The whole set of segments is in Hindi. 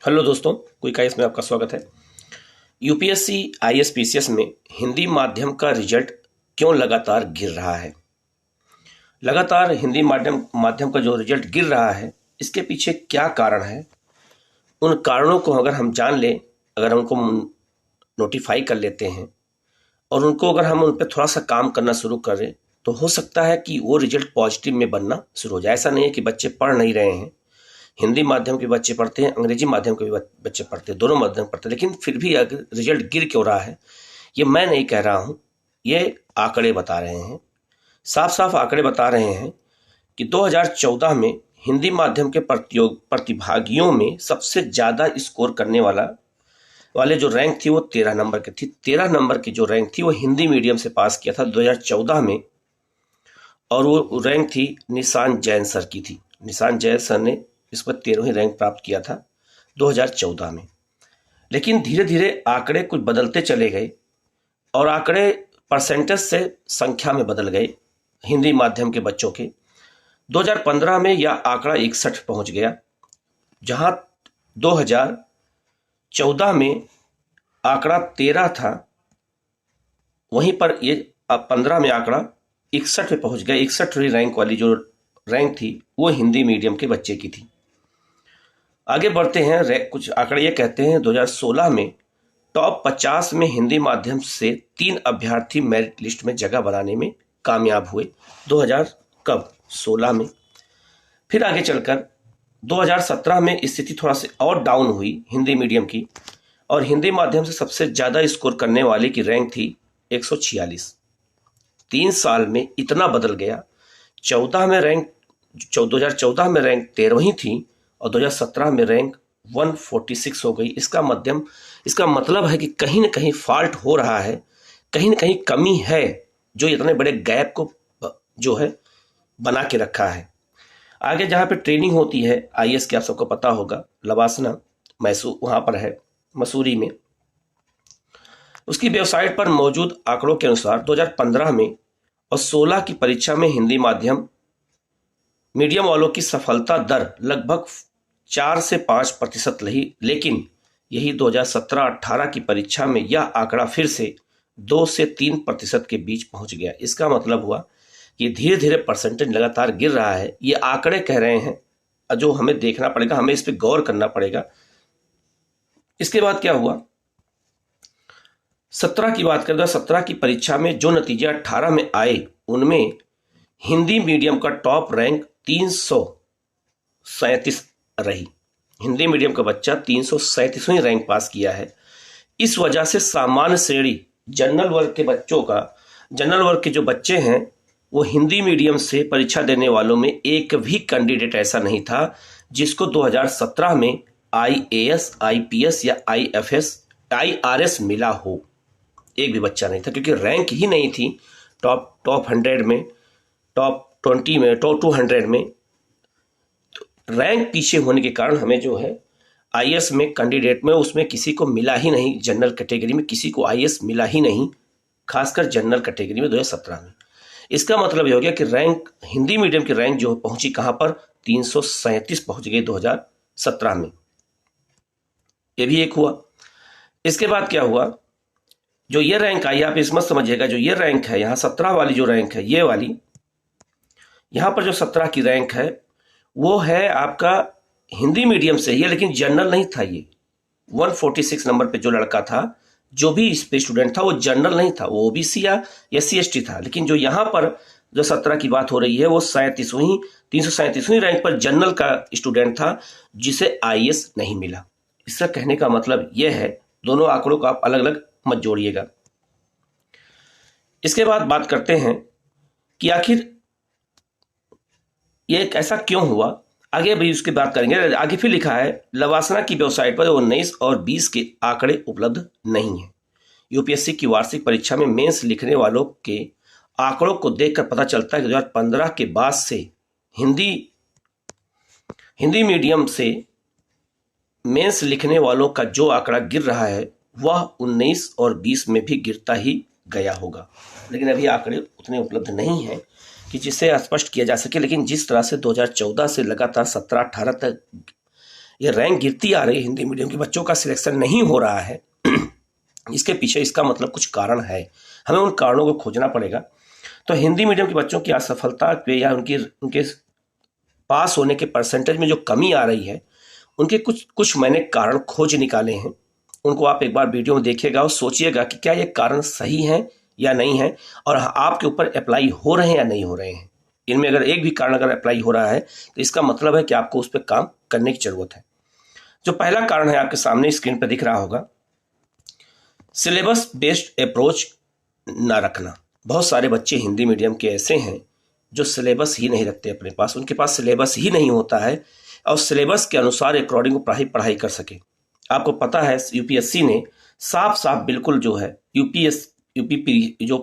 हेलो दोस्तों, कोई का इसमें आपका स्वागत है। यूपीएससी आईएएस पीसीएस में हिंदी माध्यम का रिजल्ट क्यों लगातार गिर रहा है। लगातार हिंदी माध्यम माध्यम का जो रिजल्ट गिर रहा है, इसके पीछे क्या कारण है। उन कारणों को अगर हम जान लें, अगर उनको नोटिफाई कर लेते हैं और उनको अगर हम उन पर थोड़ा सा काम करना शुरू करें, तो हो सकता है कि वो रिजल्ट पॉजिटिव में बनना शुरू हो जाए। ऐसा नहीं है कि बच्चे पढ़ नहीं रहे हैं, हिंदी माध्यम के बच्चे पढ़ते हैं, अंग्रेजी माध्यम के भी बच्चे पढ़ते हैं, दोनों माध्यम पढ़ते हैं, लेकिन फिर भी अगर रिजल्ट गिर क्यों रहा है, ये मैं नहीं कह रहा हूँ, ये आंकड़े बता रहे हैं। साफ साफ आंकड़े बता रहे हैं कि 2014 में हिंदी माध्यम के प्रतिभागियों में सबसे ज़्यादा स्कोर करने वाले जो रैंक थी वो 13 नंबर की थी। 13 नंबर की जो रैंक थी वो हिंदी मीडियम से पास किया था 2014 में, और वो रैंक थी निशान जैन सर की थी। निशान जैन सर ने इस पर 13वीं रैंक प्राप्त किया था 2014 में। लेकिन धीरे धीरे आंकड़े कुछ बदलते चले गए और आंकड़े परसेंटेज से संख्या में बदल गए हिंदी माध्यम के बच्चों के। 2015 में यह आंकड़ा 61 पहुंच गया, जहां 2014 में आंकड़ा 13 था, वहीं पर ये 15 में आंकड़ा 61 पे पहुंच गया। 61वीं रैंक वाली जो रैंक थी वो हिंदी मीडियम के बच्चे की थी। आगे बढ़ते हैं, कुछ आंकड़े ये कहते हैं 2016 में टॉप 50 में हिंदी माध्यम से 3 अभ्यर्थी मेरिट लिस्ट में जगह बनाने में कामयाब हुए। 2016 में। फिर आगे चलकर 2017 में स्थिति थोड़ा सी और डाउन हुई हिंदी मीडियम की, और हिंदी माध्यम से सबसे ज़्यादा स्कोर करने वाले की रैंक थी 146। 3 साल में इतना बदल गया। 2014 में रैंक 13वीं थी और 2017 में रैंक 146 हो गई। इसका मतलब है कि कहीं ना कहीं फॉल्ट हो रहा है, कहीं ना कहीं कमी है, जो इतने बड़े गैप को जो है बना के रखा है। आगे जहाँ पे ट्रेनिंग होती है आईएएस की, आप सबको पता होगा, लवासना मैसूर वहाँ पर है, मसूरी में। उसकी वेबसाइट पर मौजूद आंकड़ों के अनुसार 2015 में और 16 की परीक्षा में हिंदी मीडियम वालों की सफलता दर लगभग 4 से 5% रही, लेकिन यही 2017-18 की परीक्षा में यह आंकड़ा फिर से 2 से 3% के बीच पहुंच गया। इसका मतलब हुआ कि धीरे धीरे परसेंटेज लगातार गिर रहा है। ये आंकड़े कह रहे हैं, जो हमें देखना पड़ेगा, हमें इस पर गौर करना पड़ेगा। इसके बाद क्या हुआ, 17 की बात करें तो 17 की परीक्षा में जो नतीजे 18 में आए, उनमें हिंदी मीडियम का टॉप रैंक 337 रही। हिंदी मीडियम का बच्चा 337वीं रैंक पास किया है। इस वजह से सामान्य श्रेणी जनरल वर्ग के जो बच्चे हैं, वो हिंदी मीडियम से परीक्षा देने वालों में एक भी कैंडिडेट ऐसा नहीं था जिसको 2017 में आईएएस, आईपीएस या आईआरएस मिला हो। एक भी बच्चा नहीं था, क्योंकि रैंक ही नहीं थी टॉप 100 में, टॉप 20 में, टॉप 200 में। तो रैंक पीछे होने के कारण हमें जो है आईएएस में कैंडिडेट में उसमें किसी को मिला ही नहीं। जनरल कैटेगरी में किसी को आईएएस मिला ही नहीं, खासकर जनरल कैटेगरी में 2017 में। इसका मतलब ये हो गया कि रैंक, हिंदी मीडियम की रैंक जो पहुंची कहां पर, 337 पहुंच गई 2017 में। ये भी एक हुआ। इसके बाद क्या हुआ, जो ये रैंक आई, आप इसमें समझिएगा, जो ये रैंक है यहाँ 17 वाली जो रैंक है, ये वाली यहाँ पर जो 17 की रैंक है, वो है आपका हिंदी मीडियम से ही है, लेकिन जनरल नहीं था। ये 146 नंबर पे जो लड़का था, जो भी इस पे स्टूडेंट था, वो जनरल नहीं था, वो ओबीसी या SC/ST था। लेकिन जो यहाँ पर जो 17 की बात हो रही है, वो 337वीं रैंक पर जनरल का स्टूडेंट था, जिसे आईएएस नहीं मिला। इसका कहने का मतलब यह है, दोनों आंकड़ों को आप अलग अलग मत जोड़िएगा। इसके बाद बात करते हैं कि आखिर ये ऐसा क्यों हुआ। आगे भी उसकी बात करेंगे। आगे फिर लिखा है, लवासना की वेबसाइट पर 19 और 20 के आंकड़े उपलब्ध नहीं है। यूपीएससी की वार्षिक परीक्षा में मेंस लिखने वालों के आंकड़ों को देखकर पता चलता है कि 2015 के बाद से हिंदी मीडियम से मेंस लिखने वालों का जो आंकड़ा गिर रहा है, वह 19 और 20 में भी गिरता ही गया होगा। लेकिन अभी आंकड़े उतने उपलब्ध नहीं हैं कि जिसे स्पष्ट किया जा सके। लेकिन जिस तरह से 2014 से लगातार 17-18 तक ये रैंक गिरती आ रही है, हिंदी मीडियम के बच्चों का सिलेक्शन नहीं हो रहा है, इसके पीछे इसका मतलब कुछ कारण है, हमें उन कारणों को खोजना पड़ेगा। तो हिंदी मीडियम के बच्चों की असफलता पे या उनके पास होने के परसेंटेज में जो कमी आ रही है, उनके कुछ मैंने कारण खोज निकाले हैं। उनको आप एक बार वीडियो में देखिएगा और सोचिएगा कि क्या ये कारण सही हैं या नहीं है, और आपके ऊपर अप्लाई हो रहे हैं या नहीं हो रहे हैं। इनमें अगर एक भी कारण अगर अप्लाई हो रहा है तो इसका मतलब है कि आपको उस पर काम करने की जरूरत है। जो पहला कारण है आपके सामने स्क्रीन पर दिख रहा होगा, सिलेबस बेस्ड अप्रोच ना रखना। बहुत सारे बच्चे हिंदी मीडियम के ऐसे हैं जो सिलेबस ही नहीं रखते अपने पास, उनके पास सिलेबस ही नहीं होता है और सिलेबस के अनुसार अकॉर्डिंग पढ़ाई कर सके। आपको पता है यूपीएससी ने साफ साफ बिल्कुल जो है यूपी जो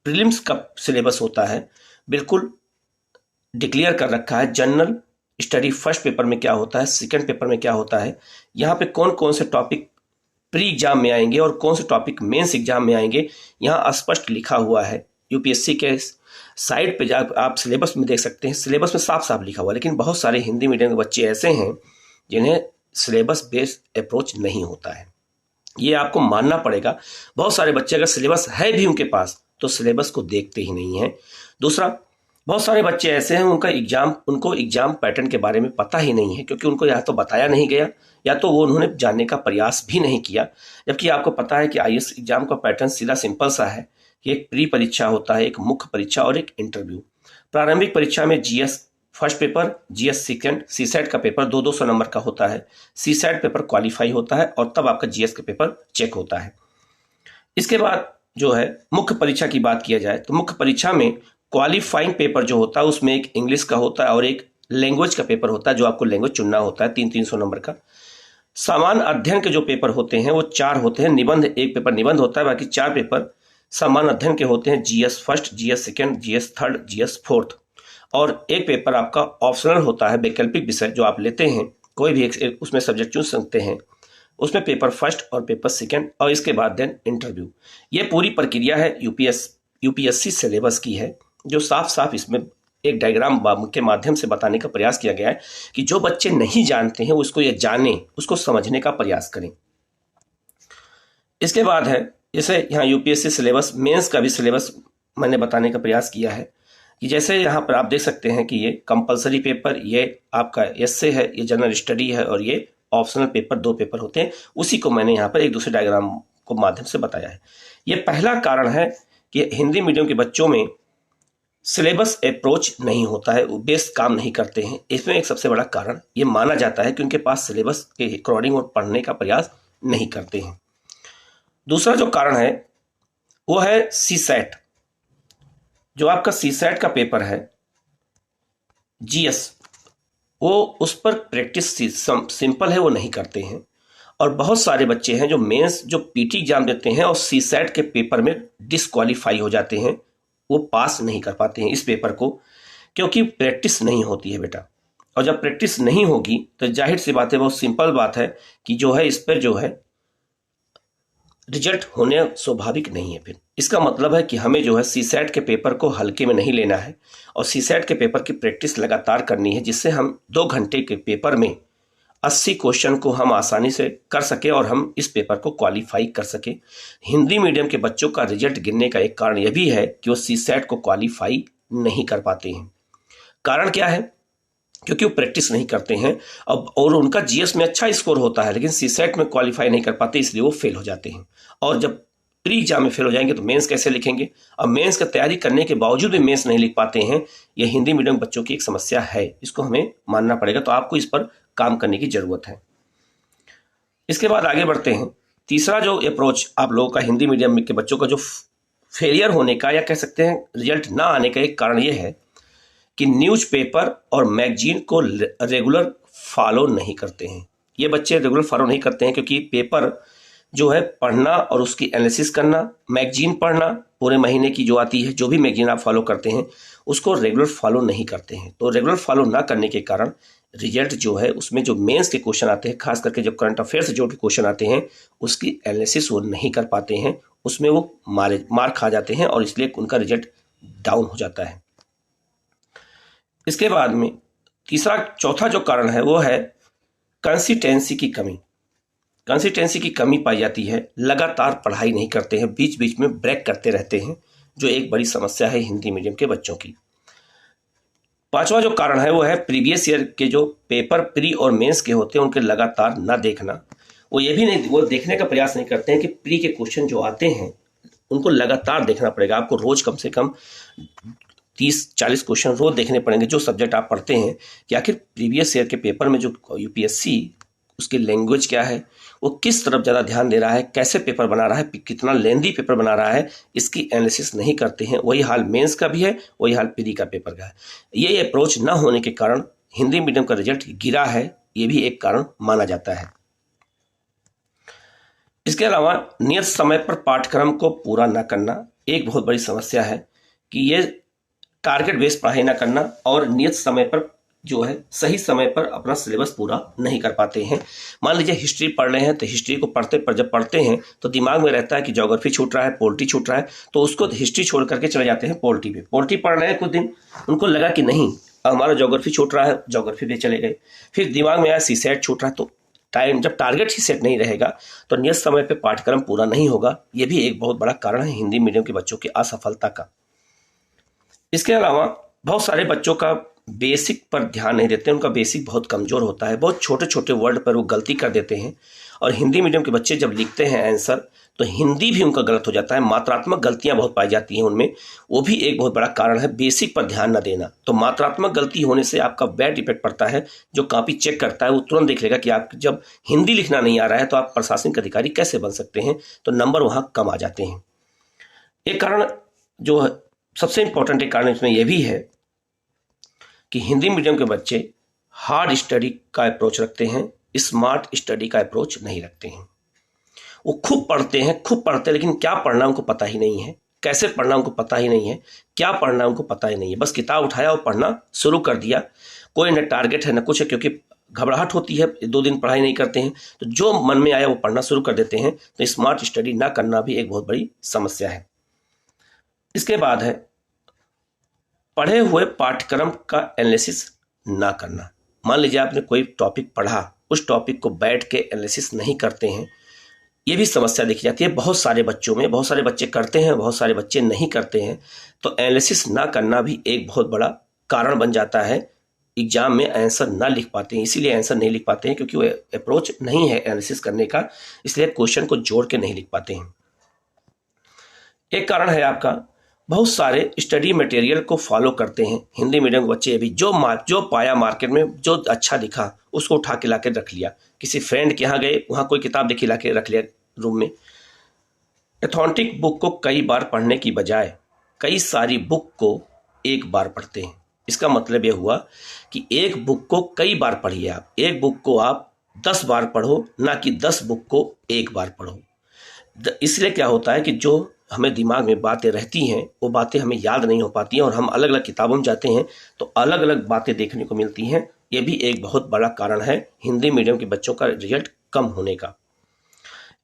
प्रीलिम्स का सिलेबस होता है बिल्कुल डिक्लेयर कर रखा है। जनरल स्टडी फर्स्ट पेपर में क्या होता है, सेकंड पेपर में क्या होता है, यहाँ पे कौन कौन से टॉपिक प्री एग्जाम में आएंगे और कौन से टॉपिक मेंस एग्जाम में आएंगे, यहाँ स्पष्ट लिखा हुआ है। यूपीएससी के साइट पे जा आप सिलेबस में देख सकते हैं, सिलेबस में साफ साफ लिखा हुआ है। लेकिन बहुत सारे हिंदी मीडियम के बच्चे ऐसे हैं जिन्हें सिलेबस बेस्ड अप्रोच नहीं होता है, ये आपको मानना पड़ेगा। बहुत सारे बच्चे अगर सिलेबस है भी उनके पास तो सिलेबस को देखते ही नहीं है। दूसरा, बहुत सारे बच्चे ऐसे हैं उनको एग्जाम पैटर्न के बारे में पता ही नहीं है, क्योंकि उनको या तो बताया नहीं गया या तो वो उन्होंने जानने का प्रयास भी नहीं किया। जबकि आपको पता है कि आईएएस एग्जाम का पैटर्न सीधा सिंपल सा है कि एक प्री परीक्षा होता है, एक मुख्य परीक्षा और एक इंटरव्यू। प्रारंभिक परीक्षा में GS first paper, GS second, CSAT का पेपर 200 नंबर का होता है, सीसेट पेपर क्वालिफाई होता है और तब आपका जीएस का पेपर चेक होता है। इसके बाद जो है मुख्य परीक्षा की बात किया जाए तो मुख्य परीक्षा में क्वालिफाइंग पेपर जो होता है उसमें एक इंग्लिश का होता है और एक लैंग्वेज का पेपर होता है, जो आपको लैंग्वेज चुनना होता है 300 नंबर का। सामान्य अध्ययन के जो पेपर होते हैं वो 4 होते हैं। निबंध एक पेपर निबंध होता है, बाकी 4 पेपर सामान्य अध्ययन के होते हैं, GS first, GS second, GS third, GS fourth. और एक पेपर आपका ऑप्शनल होता है, वैकल्पिक विषय जो आप लेते हैं, कोई भी एक उसमें सब्जेक्ट चुन सकते हैं, उसमें पेपर फर्स्ट और पेपर सेकंड और इसके बाद देन इंटरव्यू। ये पूरी प्रक्रिया है यूपीएससी सिलेबस की है, जो साफ साफ इसमें एक डायग्राम के माध्यम से बताने का प्रयास किया गया है कि जो बच्चे नहीं जानते हैं उसको ये जाने, उसको समझने का प्रयास करें। इसके बाद है जैसे यहाँ यूपीएससी सिलेबस, मेंस का भी सिलेबस मैंने बताने का प्रयास किया है कि जैसे यहाँ पर आप देख सकते हैं कि ये कंपलसरी पेपर, ये आपका एस्से है, ये जनरल स्टडी है और ये ऑप्शनल पेपर 2 पेपर होते हैं। उसी को मैंने यहाँ पर एक दूसरे डायग्राम को माध्यम से बताया है। ये पहला कारण है कि हिंदी मीडियम के बच्चों में सिलेबस अप्रोच नहीं होता है, वो बेस्ट काम नहीं करते हैं। इसमें एक सबसे बड़ा कारण ये माना जाता है कि उनके पास सिलेबस के अकॉर्डिंग और पढ़ने का प्रयास नहीं करते हैं। दूसरा जो कारण है वो है सीसेट। जो आपका सीसेट का पेपर है जीएस, वो उस पर प्रैक्टिस सिंपल है, वो नहीं करते हैं। और बहुत सारे बच्चे हैं जो मेंस जो पीटी एग्जाम देते हैं और सीसेट के पेपर में डिस्क्वालीफाई हो जाते हैं, वो पास नहीं कर पाते हैं इस पेपर को, क्योंकि प्रैक्टिस नहीं होती है बेटा। और जब प्रैक्टिस नहीं होगी तो जाहिर सी बात है, बहुत सिंपल बात है कि जो है इस पर जो है रिजल्ट होने स्वाभाविक नहीं है। फिर इसका मतलब है कि हमें जो है सीसेट के पेपर को हल्के में नहीं लेना है और सीसेट के पेपर की प्रैक्टिस लगातार करनी है, जिससे हम 2 घंटे के पेपर में 80 क्वेश्चन को हम आसानी से कर सके और हम इस पेपर को क्वालिफाई कर सके। हिंदी मीडियम के बच्चों का रिजल्ट गिरने का एक कारण यह भी है कि वो सीसेट को क्वालिफाई नहीं कर पाते हैं। कारण क्या है? क्योंकि वो प्रैक्टिस नहीं करते हैं और उनका जीएस में अच्छा स्कोर होता है, लेकिन सीसेट में क्वालिफाई नहीं कर पाते, इसलिए वो फेल हो जाते हैं। और जब प्री एग्जाम में फेल हो जाएंगे तो मेंस कैसे लिखेंगे? अब मेंस का तैयारी करने के बावजूद भी मेंस नहीं लिख पाते हैं, ये हिंदी मीडियम बच्चों की एक समस्या है, इसको हमें मानना पड़ेगा। तो आपको इस पर काम करने की जरूरत है। इसके बाद आगे बढ़ते हैं। तीसरा जो अप्रोच आप लोगों का हिंदी मीडियम के बच्चों का जो फेलियर होने का या कह सकते हैं रिजल्ट ना आने का एक कारण यह है कि न्यूज़पेपर और मैगजीन को रेगुलर फॉलो नहीं करते हैं। ये बच्चे रेगुलर फॉलो नहीं करते हैं क्योंकि पेपर जो है पढ़ना और उसकी एनालिसिस करना, मैगजीन पढ़ना पूरे महीने की जो आती है, जो भी मैगजीन आप फॉलो करते हैं उसको रेगुलर फॉलो नहीं करते हैं। तो रेगुलर फॉलो ना करने के कारण रिजल्ट जो है उसमें जो मेंस के क्वेश्चन आते हैं, खास करके जब करंट अफेयर से जो भी क्वेश्चन आते हैं उसकी एनालिसिस वो नहीं कर पाते हैं, उसमें वो मार खा जाते हैं और इसलिए उनका रिजल्ट डाउन हो जाता है। इसके बाद में चौथा जो कारण है वो है कंसिस्टेंसी की कमी, कंसिस्टेंसी की कमी पाई जाती है। लगातार पढ़ाई नहीं करते हैं, बीच बीच में ब्रेक करते रहते हैं, जो एक बड़ी समस्या है हिंदी मीडियम के बच्चों की। पांचवा जो कारण है वो है प्रीवियस ईयर के जो पेपर प्री और मेंस के होते हैं उनके लगातार ना देखना। वो देखने का प्रयास नहीं करते हैं कि प्री के क्वेश्चन जो आते हैं उनको लगातार देखना पड़ेगा। आपको रोज कम से कम 30-40 क्वेश्चन रोज देखने पड़ेंगे जो सब्जेक्ट आप पढ़ते हैं, कि आखिर प्रीवियस ईयर के पेपर में जो यूपीएससी उसकी लैंग्वेज क्या है, वो किस तरफ ज़्यादा ध्यान दे रहा है, कैसे पेपर बना रहा है, कितना लेंदी पेपर बना रहा है, इसकी एनालिसिस नहीं करते हैं। वही हाल मेंस का भी है, वही हाल प्री का पेपर का है। ये अप्रोच ना होने के कारण हिंदी मीडियम का रिजल्ट गिरा है, ये भी एक कारण माना जाता है। इसके अलावा नियत समय पर पाठ्यक्रम को पूरा न करना एक बहुत बड़ी समस्या है, कि ये टारगेट बेस्ड पढ़ाई ना करना और नियत समय पर जो है सही समय पर अपना सिलेबस पूरा नहीं कर पाते हैं। मान लीजिए हिस्ट्री पढ़ रहे हैं तो हिस्ट्री को जब पढ़ते हैं तो दिमाग में रहता है कि ज्योग्राफी छूट रहा है, पॉलिटी छूट रहा है, तो उसको हिस्ट्री छोड़ करके चले जाते हैं पॉलिटी पे। पॉलिटी पढ़ रहे हैं कुछ दिन, उनको लगा कि नहीं हमारा ज्योग्राफी छूट रहा है, ज्योग्राफी पे चले गए। फिर दिमाग में आया सीसेट छूट रहा है, तो जब टारगेट ही सेट नहीं रहेगा तो नियत समय पे पाठ्यक्रम पूरा नहीं होगा। ये भी एक बहुत बड़ा कारण है हिंदी मीडियम के बच्चों की असफलता का। इसके अलावा बहुत सारे बच्चों का बेसिक पर ध्यान नहीं देते, उनका बेसिक बहुत कमजोर होता है, बहुत छोटे छोटे वर्ड पर वो गलती कर देते हैं। और हिंदी मीडियम के बच्चे जब लिखते हैं आंसर तो हिंदी भी उनका गलत हो जाता है, मात्रात्मक गलतियां बहुत पाई जाती हैं उनमें। वो भी एक बहुत बड़ा कारण है बेसिक पर ध्यान न देना। तो मात्रात्मक गलती होने से आपका बैड इफेक्ट पड़ता है। जो कॉपी चेक करता है वो तुरंत देख लेगा कि आप जब हिंदी लिखना नहीं आ रहा है तो आप प्रशासनिक अधिकारी कैसे बन सकते हैं, तो नंबर वहां कम आ जाते हैं। एक कारण जो सबसे इंपॉर्टेंट एक कारण इसमें यह भी है कि हिंदी मीडियम के बच्चे हार्ड स्टडी का अप्रोच रखते हैं, स्मार्ट स्टडी का अप्रोच नहीं रखते हैं। वो खूब पढ़ते हैं लेकिन क्या पढ़ना उनको पता ही नहीं है, कैसे पढ़ना उनको पता ही नहीं है, क्या पढ़ना उनको पता ही नहीं है। बस किताब उठाया और पढ़ना शुरू कर दिया, कोई न टारगेट है न कुछ है, क्योंकि घबराहट होती है, 2 दिन पढ़ाई नहीं करते हैं तो जो मन में आया वो पढ़ना शुरू कर देते हैं। तो स्मार्ट स्टडी ना करना भी एक बहुत बड़ी समस्या है। इसके बाद है पढ़े हुए पाठ्यक्रम का एनालिसिस ना करना। मान लीजिए आपने कोई टॉपिक पढ़ा, उस टॉपिक को बैठ के एनालिसिस नहीं करते हैं, ये भी समस्या देखी जाती है बहुत सारे बच्चों में। बहुत सारे बच्चे करते हैं, बहुत सारे बच्चे नहीं करते हैं। तो एनालिसिस ना करना भी एक बहुत बड़ा कारण बन जाता है, एग्जाम में आंसर ना लिख पाते हैं। इसीलिए आंसर नहीं लिख पाते हैं क्योंकि वो अप्रोच नहीं है एनालिसिस करने का, इसलिए क्वेश्चन को जोड़ के नहीं लिख पाते हैं। एक कारण है आपका बहुत सारे स्टडी मटेरियल को फॉलो करते हैं हिंदी मीडियम के बच्चे। अभी जो पाया मार्केट में, जो अच्छा दिखा उसको उठा के ला के रख लिया। किसी फ्रेंड के यहाँ गए, वहाँ कोई किताब देखी ला के रख लिया रूम में। ऑथेंटिक बुक को कई बार पढ़ने की बजाय कई सारी बुक को एक बार पढ़ते हैं। इसका मतलब यह हुआ कि एक बुक को कई बार पढ़िए आप, एक बुक को आप 10 बार पढ़ो, ना कि 10 बुक को एक बार पढ़ो। इसलिए क्या होता है कि जो हमें दिमाग में बातें रहती हैं वो बातें हमें याद नहीं हो पाती हैं, और हम अलग अलग किताबों में जाते हैं तो अलग अलग बातें देखने को मिलती हैं। ये भी एक बहुत बड़ा कारण है हिंदी मीडियम के बच्चों का रिजल्ट कम होने का।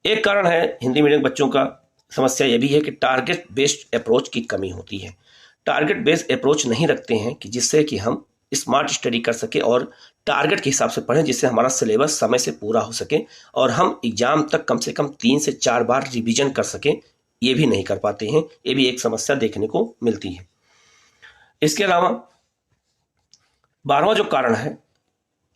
एक कारण है हिंदी मीडियम बच्चों का समस्या यह भी है कि टारगेट बेस्ड अप्रोच की कमी होती है। टारगेट बेस्ड अप्रोच नहीं रखते हैं कि जिससे कि हम स्मार्ट स्टडी कर सके और टारगेट के हिसाब से पढ़ें, जिससे हमारा सिलेबस समय से पूरा हो सके और हम एग्जाम तक कम से कम 3 से 4 बार रिवीजन कर सकें। ये भी नहीं कर पाते हैं, ये भी एक समस्या देखने को मिलती है। इसके अलावा 12वां जो कारण है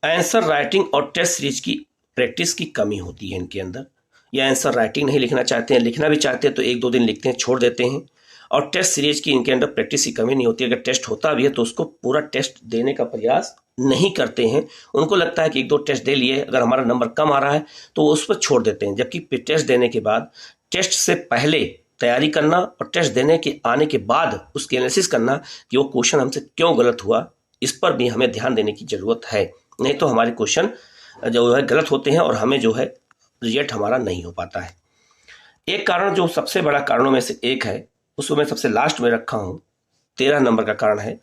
आंसर राइटिंग और टेस्ट सीरीज की प्रैक्टिस की कमी होती है इनके अंदर। ये आंसर राइटिंग नहीं लिखना चाहते हैं, लिखना भी चाहते हैं तो 1-2 दिन लिखते हैं, छोड़ देते हैं। और टेस्ट सीरीज की इनके अंदर प्रैक्टिस की कमी नहीं होती। अगर टेस्ट होता भी है तो उसको पूरा टेस्ट देने का प्रयास नहीं करते हैं। उनको लगता है कि 1-2 टेस्ट दे लिए, अगर हमारा नंबर कम आ रहा है तो उस पर छोड़ देते हैं। जबकि टेस्ट देने के बाद, टेस्ट से पहले तैयारी करना और टेस्ट देने के आने के बाद उसकी एनालिसिस करना कि वो क्वेश्चन हमसे क्यों गलत हुआ, इस पर भी हमें ध्यान देने की जरूरत है। नहीं तो हमारे क्वेश्चन जो है गलत होते हैं और हमें जो है रिजल्ट हमारा नहीं हो पाता है। एक कारण जो सबसे बड़ा कारणों में से एक है, उसको मैं सबसे लास्ट में रखा हूं, 13 नंबर का कारण है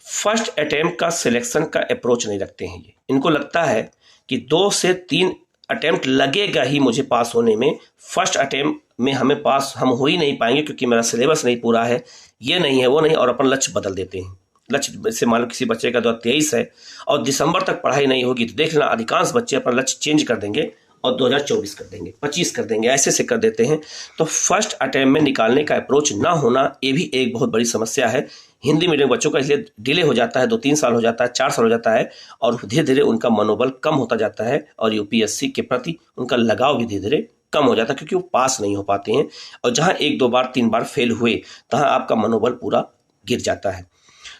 फर्स्ट अटेम्प्ट का सिलेक्शन का अप्रोच नहीं रखते हैं। ये इनको लगता है कि 2 से 3 अटेम्प्ट लगेगा ही मुझे पास होने में, फर्स्ट अटेम्प्ट में हमें पास हम हो ही नहीं पाएंगे क्योंकि मेरा सिलेबस नहीं पूरा है, ये नहीं है वो नहीं, और अपन लक्ष्य बदल देते हैं। लक्ष्य से मान लो किसी बच्चे का 2023 है और दिसंबर तक पढ़ाई नहीं होगी तो देख लेना अधिकांश बच्चे अपना लक्ष्य चेंज कर देंगे और 2024 कर देंगे, 25 कर देंगे, ऐसे से कर देते हैं। तो फर्स्ट अटेम्प्ट में निकालने का अप्रोच ना होना ये भी एक बहुत बड़ी समस्या है हिंदी मीडियम बच्चों का, इसलिए डिले हो जाता है, 2-3 साल हो जाता है, 4 साल हो जाता है और धीरे धीरे उनका मनोबल कम होता जाता है और यूपीएससी के प्रति उनका लगाव भी धीरे धीरे कम हो जाता है क्योंकि वो पास नहीं हो पाते हैं और जहां 1-2 बार 3 बार फेल हुए तहां आपका मनोबल पूरा गिर जाता है।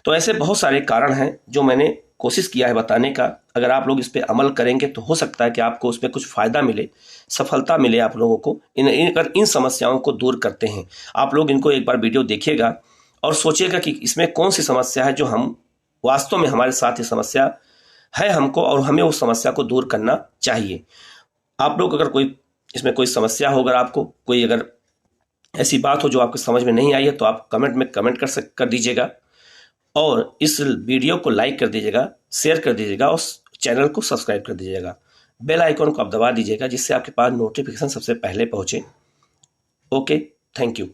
तो ऐसे बहुत सारे कारण हैं जो मैंने कोशिश किया है बताने का। अगर आप लोग इस पे अमल करेंगे तो हो सकता है कि आपको उसमें कुछ फायदा मिले, सफलता मिले आप लोगों को। इन समस्याओं को दूर करते हैं आप लोग, इनको एक बार वीडियो देखिएगा और सोचिएगा कि इसमें कौन सी समस्या है जो हम वास्तव में हमारे साथ ये समस्या है हमको और हमें उस समस्या को दूर करना चाहिए। आप लोग अगर कोई इसमें कोई समस्या हो, अगर आपको कोई अगर ऐसी बात हो जो आपको समझ में नहीं आई है तो आप कमेंट में कमेंट कर दीजिएगा और इस वीडियो को लाइक कर दीजिएगा, शेयर कर दीजिएगा और चैनल को सब्सक्राइब कर दीजिएगा। बेल आइकॉन को आप दबा दीजिएगा जिससे आपके पास नोटिफिकेशन सबसे पहले पहुंचे। Okay, thank you.